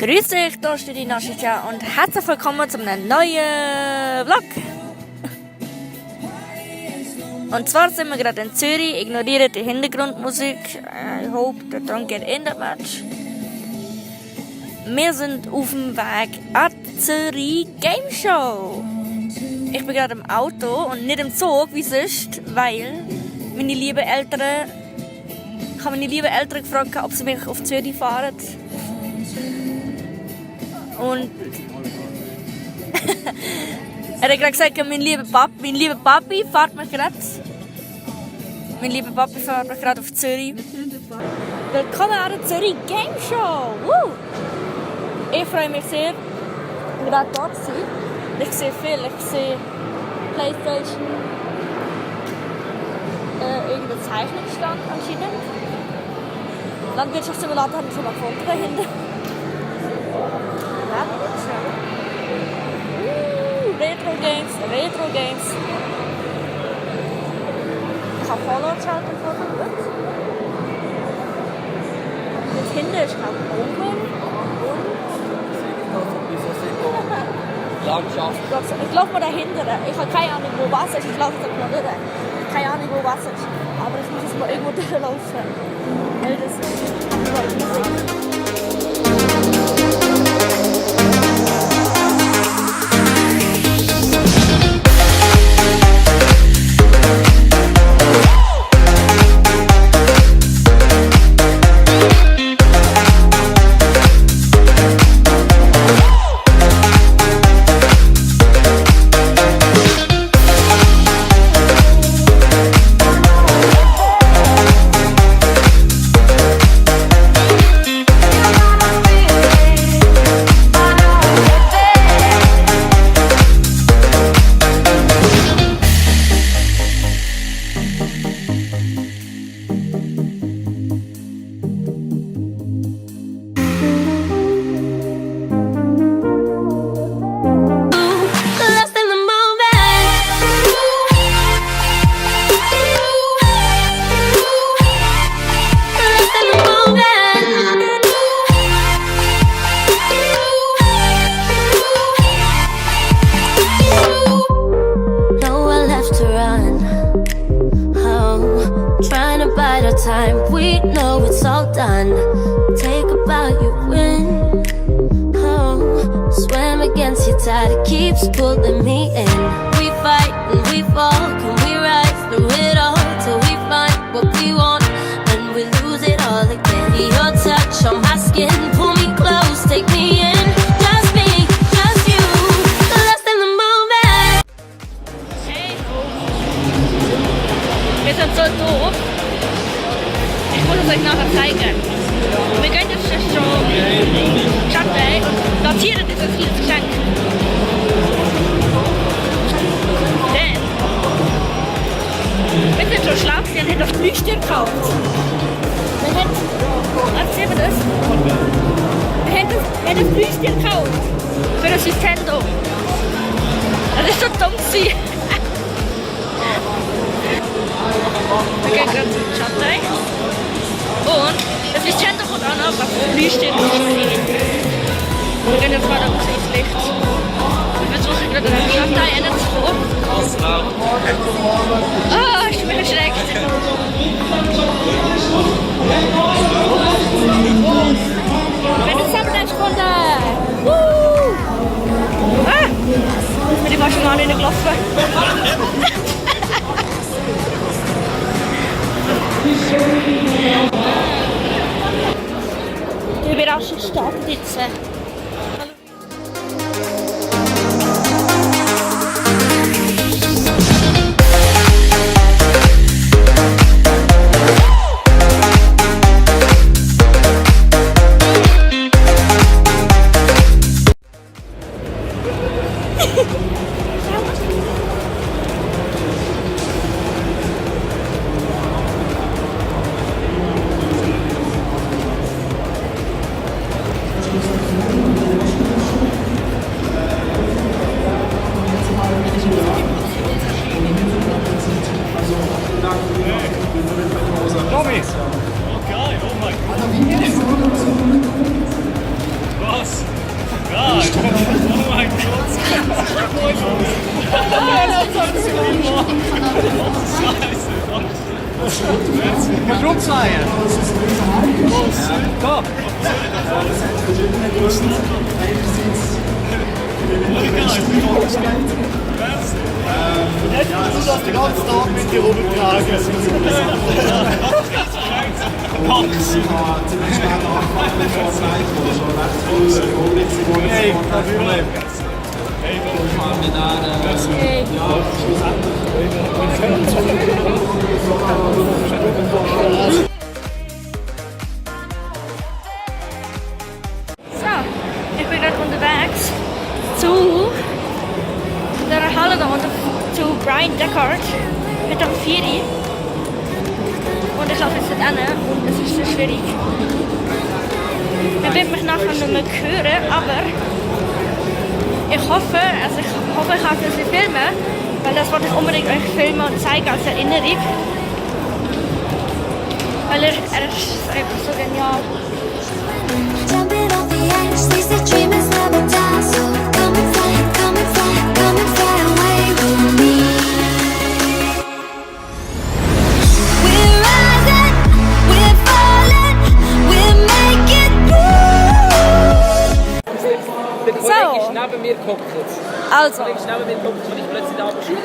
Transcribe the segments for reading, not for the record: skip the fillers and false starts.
Grüß dich, da ist die Nascha und herzlich willkommen zu einem neuen Vlog. Und zwar sind wir gerade in Zürich, ignoriert die Hintergrundmusik. I hope that don't get in that much. Wir sind auf dem Weg an die Zürich Game Show. Ich bin gerade im Auto und nicht im Zug wie sonst, weil meine lieben Eltern, ich habe meine lieben Eltern gefragt, ob sie mich auf Zürich fahren. Und er hat gerade gesagt, mein lieber Papi fährt mich gerade. Mein lieber Papi fährt mich gerade auf Zürich. Willkommen an der Zürich Game Show! Woo! Ich freue mich sehr, gerade dort zu sein. Ich sehe viel, ich sehe Playstation, irgendein Zeichnungsstand anscheinend. Landwirtschaftssimulator haben wir schon mal gefunden dahinter. Retro Games. Ich habe Fallout geschaut im Vordergrund. Jetzt hinten ist noch Open und Landschaft. Ich laufe mal dahinter. Ich habe keine Ahnung, wo Wasser ist. Ich laufe jetzt mal durch. Keine Ahnung, wo Wasser ist. Aber ich muss jetzt mal irgendwo durchlaufen. Weil das ist time, we know it's all done. Take a bow, you win. Oh, swim against your tide, it keeps pulling me in. We fight and we fall, can we rise through it all till we find what we want and we lose it all again. Your touch on my skin, pull me close, take me in. Just me, just you, lost in the moment. Hey, wir sind so doof. Ich muss es euch nachher zeigen. Wir gehen jetzt schon Chatte und platzieren dieses kleines Geschenk. Denn wir sind schon schlau, wir haben das Frühstück gekauft. Sehen wir das? Wir haben das Frühstück gekauft. Für das Nintendo. Das ist so dumm gewesen. Wir gehen gerade zum Chatte. Und das Nintendo kommt auch noch, was Frühstück ist. Wir gehen jetzt mal da raus ins Licht. Wir versuchen gerade in die Datei reinzukommen. Oh, ich bin erschreckt. Wenn du zusammen gefunden. Ah! Bin ich mal schon mal reingelaufen. Die Überraschung startet jetzt. Tommy! Okay, oh mein Gott! Was? Kannst du umzeigen? Da! Du darfst den ganzen Tag mit dir rumtragen. Hey, kein Problem. So, ich bin gerade unterwegs zu der Halle da unten, zu Brian Deckard mit dem 4. Und ich laufe jetzt nicht hin und es ist sehr schwierig. Man wird mich nachher nicht mehr hören, aber ich hoffe, ich kann es filmen, weil das wollte ich unbedingt euch filmen und zeigen als Erinnerung. Weil er ist einfach so genial. Jumping off the edge, they say dreamers never die. So come and fly, come and fly, come and fly away with me. We're rising, we're falling, we're making Der Kollege ist neben mir gehockt. Also, Der Kollege ist neben mir gehockt und ich plötzlich da geschrieben.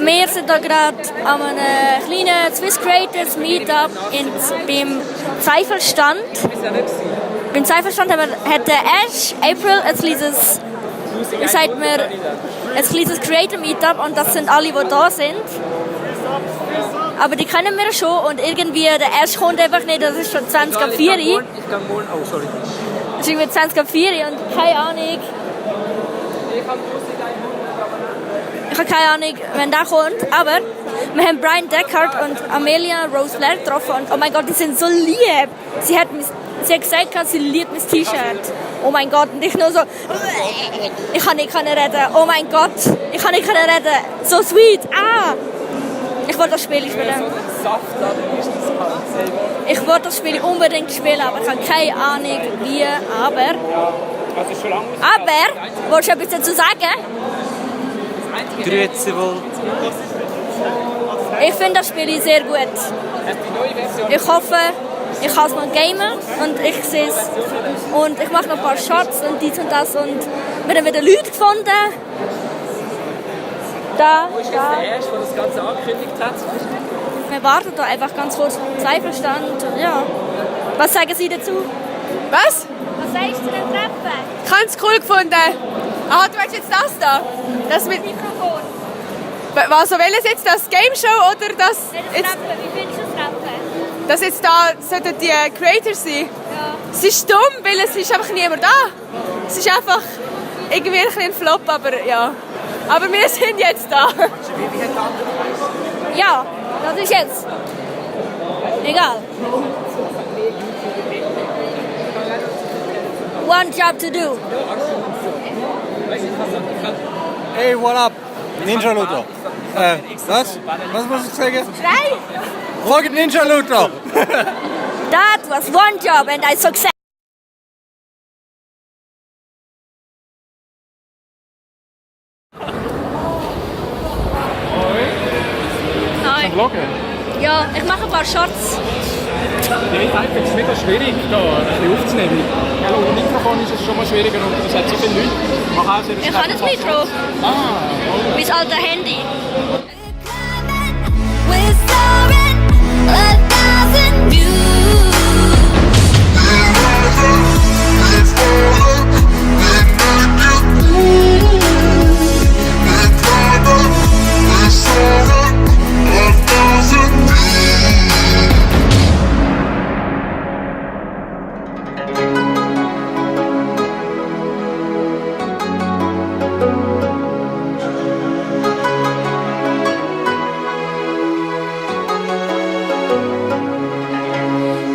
wir sind da gerade an einem kleinen Swiss Creators Meetup beim Zweifelstand. Beim Zweifelstand hat der Ash, April, ein kleines, wie sagt man, ein kleines Creator Meetup und das sind alle, die da sind. Aber die kennen wir schon und irgendwie der Ash kommt einfach nicht, das ist schon 20 ab 4. Ich gehe morgen, oh sorry. Das ist irgendwie 20 ab 4 und keine Ahnung. Ich habe keine Ahnung, wenn der kommt, aber wir haben Brian Deckard und Amelia Rose Blair getroffen und oh mein Gott, die sind so lieb. Sie hat gesagt, sie liebt mein T-Shirt. Oh mein Gott, und ich nur so, ich kann nicht reden. Oh mein Gott, ich kann nicht reden. So sweet, Ich wollte das Spiel spielen. Ich wollte das Spiel unbedingt spielen, aber ich habe keine Ahnung wie, aber... Aber, willst du etwas dazu sagen? Grüezi wohl. Ich finde das Spiel sehr gut. Ich hoffe, ich kann es noch gamen und ich sehe es. Und ich mache noch ein paar Shots und dies und das und wir haben wieder Leute gefunden. Da, Wo ist jetzt der Erste, der das Ganze angekündigt hat? Wir warten da einfach ganz kurz auf den Zweifelstand. Und ja. Was sagen Sie dazu? Was? Was sagst du zu den Treppen? Ich habe es cool gefunden. Ah, du meinst jetzt das da? Das mit... Mikrofon. Was, welches jetzt? Das Game Show oder das... Das Jetzt, Treppen. Wie findest du das Treppen? das jetzt da sollten die Creators sein? Ja. Es ist dumm, weil es ist einfach niemand da. Es ist einfach irgendwie ein bisschen ein Flop, aber ja. Aber wir sind jetzt da. Ja, das ist jetzt. Egal. One job to do. Hey, what up? Ninja Luther. Was? Was muss ich sagen? Schrei! Fragt Ninja Luther. That was one job and I success. Nein. Ja, ich mache ein paar Shots. Ja, ich finde es mega schwierig, da ein bisschen aufzunehmen. Ja, ohne Mikrofon ist es schon mal schwieriger und es hat so viele Leute. Man kann auch sehr Ich habe das Mikro. Mein alter Handy. We're soaring 1,000 views.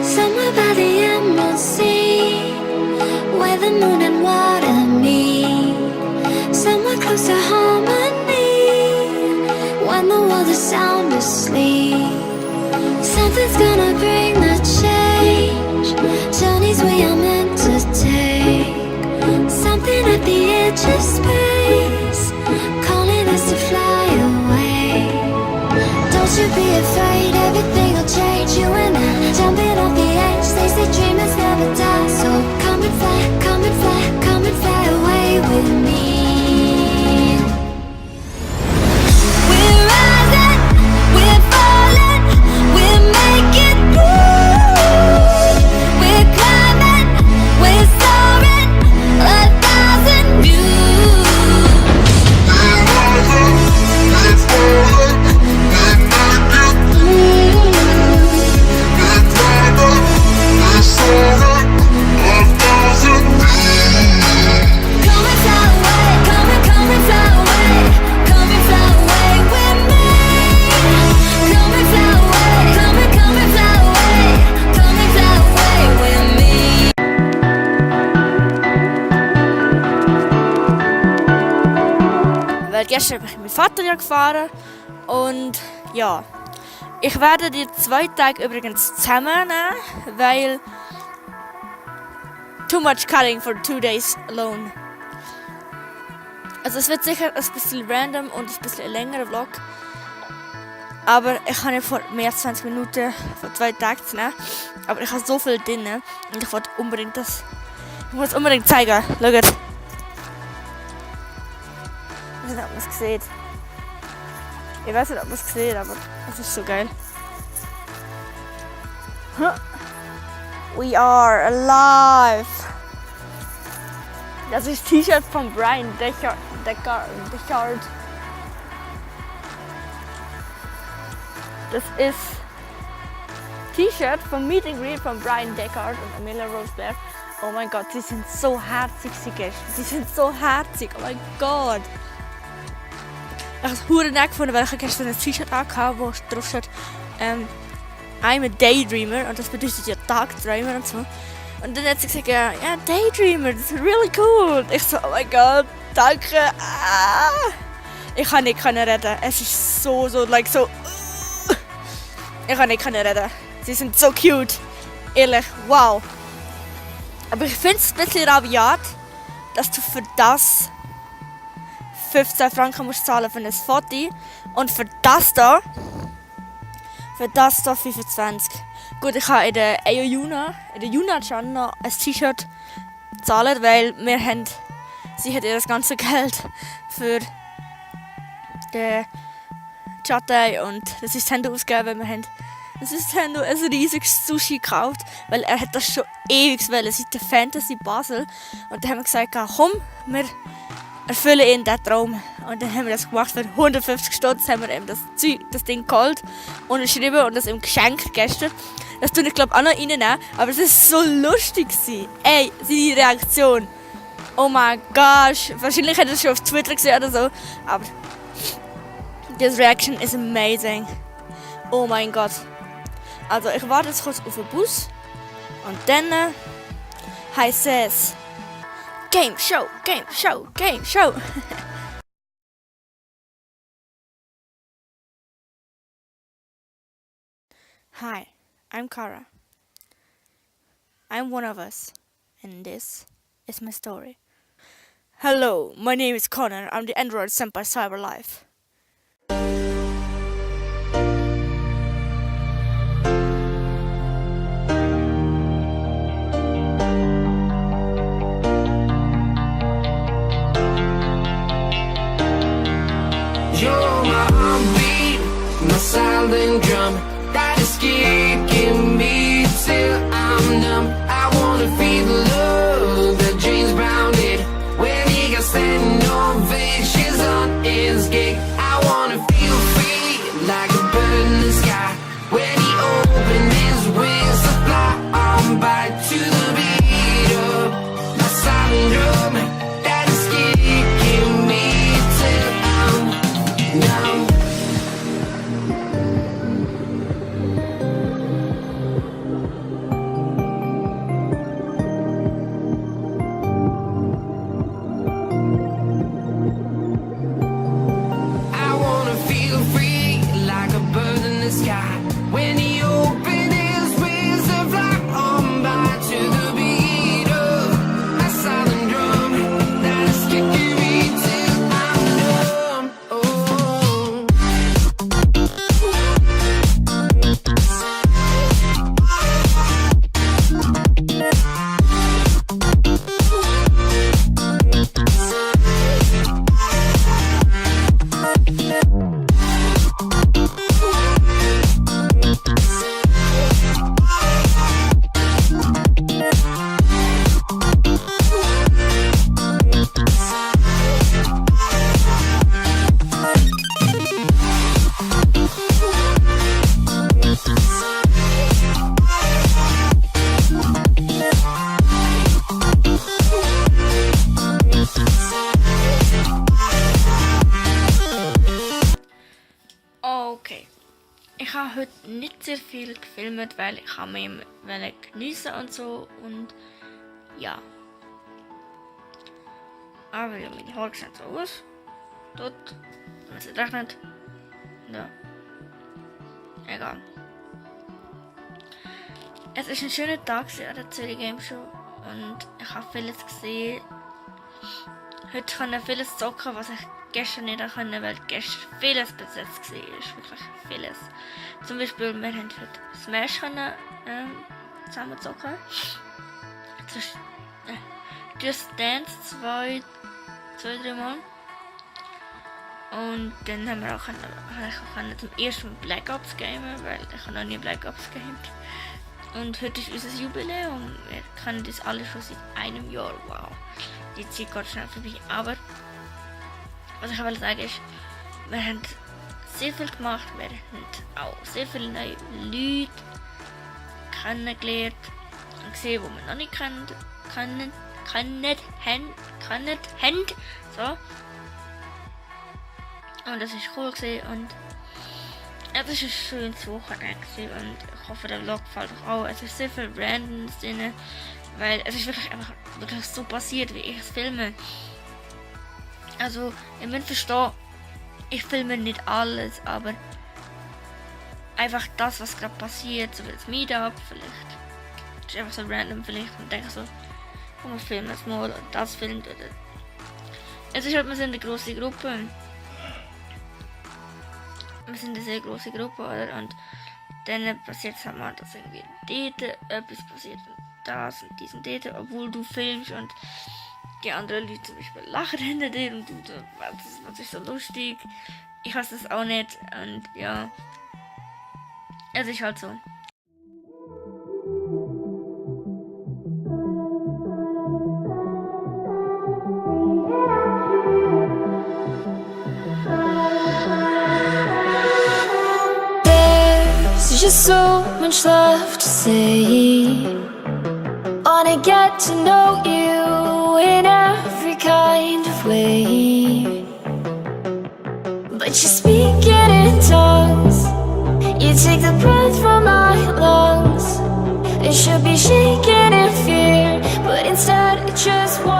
Somewhere by the emerald sea, where the moon and water meet. Somewhere close to harmony, when the world is sound asleep. Something's gonna bring the change, journeys we are meant to take. Something at the edge of space. be afraid, everything will change. You and I, jumping off the edge. They say dreamers never die. So come and fly, come and fly, come and fly away with me. We're rising, we're falling, we're making through. We're climbing, we're soaring, 1,000 views. We're rising, we're falling, we're making through. We're climbing, we're soaring, 1,000 views. Come and fly away, come and fly away, come and fly away with me. Come and fly away, come and fly away, come and fly away with me. Weil gestern bin ich mit meinem Vater ja gefahren und ja, ich werde die 2 Tage übrigens zusammennehmen, weil too much cutting for 2 days alone. Also es wird sicher ein bisschen random und ein bisschen ein längerer Vlog, aber ich habe nicht vor mehr als 20 Minuten von 2 Tagen zu nehmen, aber ich habe so viel drin und ich wollte unbedingt das, ich muss es unbedingt zeigen. Schaut. Ich weiß nicht, ob man es sieht. Ich weiß nicht, ob man es sieht, aber es ist so geil. We are alive! Das ist das T-Shirt von Brian Deckard. Das ist T-Shirt vom Meet and Greet von Brian Deckard und Amelia Rose Blair. Oh mein Gott, sie sind so herzig, sie Gäste. Sie sind so herzig, oh mein Gott. Ich habe es verdammt nett gefunden, weil ich gestern ein T-Shirt hatte, wo drauf steht I'm a Daydreamer und das bedeutet ja Tagträumer und so. Und dann hat sie gesagt, ja, Daydreamer, das ist really cool. Und ich so, oh mein Gott, danke. Ah. Ich kann nicht reden. Es ist so. Ich kann nicht reden. Sie sind so cute. Ehrlich, wow. Aber ich finde es ein bisschen rabiat, dass du für das 15 Franken musst zahlen für ein Foto und für das da 25. Gut, ich habe in der Juna schon noch ein T-Shirt gezahlt, weil sie hat ihr das ganze Geld für den Chatei und das Nintendo ausgegeben, weil wir haben das Nintendo ein riesiges Sushi gekauft, weil er hat das schon ewig wollen, seit der Fantasy Basel. Und dann haben wir gesagt, komm, wir erfüllen ihn diesen Traum. Und dann haben wir das gemacht für 150 Stutz, haben wir ihm das Ding geholt, unterschrieben und das ihm geschenkt gestern. Das tue ich glaube auch noch reinnehmen, aber es ist so lustig gewesen. Ey, seine Reaktion. Oh mein Gott, wahrscheinlich hat er es schon auf Twitter gesehen oder so, aber this reaction is amazing. Oh mein Gott. Also ich warte jetzt kurz auf den Bus und dann heisst es Game Show, Game Show, Game Show. Hi, I'm Kara. I'm one of us, and this is my story. Hello, my name is Connor. I'm the android sent by CyberLife. You're my heartbeat, my silent drum that is kicking me till I'm numb. I wanna feel the love that James Brown did when he got standing ovations on his gig. I wanna feel free like a bird in the sky when he opened his wings to fly on by to the beat of my silent drum that is kicking me till I'm numb. habe heute nicht sehr viel gefilmt, weil ich habe mich geniessen und so und ja. Aber ja, meine Haare sehen so aus. Dort, wenn man es rechnet. Ja. Egal. Es ist ein schöner Tag an der Zürich Game Show und ich habe vieles gesehen. Heute kann ich vieles zocken, was ich gestern nicht konnte, weil gestern vieles besetzt war. Wirklich vieles. Zum Beispiel, wir haben heute Smash zusammen zocken. Just Dance 2-3 Mal. Und dann haben wir auch zum ersten Mal Black Ops gamen, weil ich noch nie Black Ops gamed. Und heute ist unser Jubiläum. Wir kennen das alle schon seit einem Jahr. Wow. Die Zeit geht schnell vorbei. Aber was ich will sagen ist, wir haben sehr viel gemacht. Wir haben auch sehr viele neue Leute kennengelernt und gesehen, die wir noch nicht kennen. So. Und das ist cool gewesen und es ist ein schönes Wochenende und ich hoffe, der Vlog gefällt euch auch. Es ist sehr viel Randoms drin, weil es ist wirklich so passiert, wie ich es filme. Also, ihr müsst verstehen, ich filme nicht alles, aber einfach das, was gerade passiert, so wie das Meetup vielleicht. Das ist einfach so random vielleicht und denke so, komm, wir filmen es mal und das filmt oder. Es ist halt, wir sind eine grosse Gruppe. Wir sind eine sehr große Gruppe, oder? Und dann passiert es halt mal, dass irgendwie dort etwas passiert und das und dies und dort, obwohl du filmst und die anderen Leute zum Beispiel lachen hinter dir und du, das ist so lustig. Ich weiß das auch nicht und ja, es ist halt so. There's just so much left to say. Wanna get to know you in every kind of way. But you're speaking in tongues. You take the breath from my lungs. It should be shaking in fear, but instead it just won't.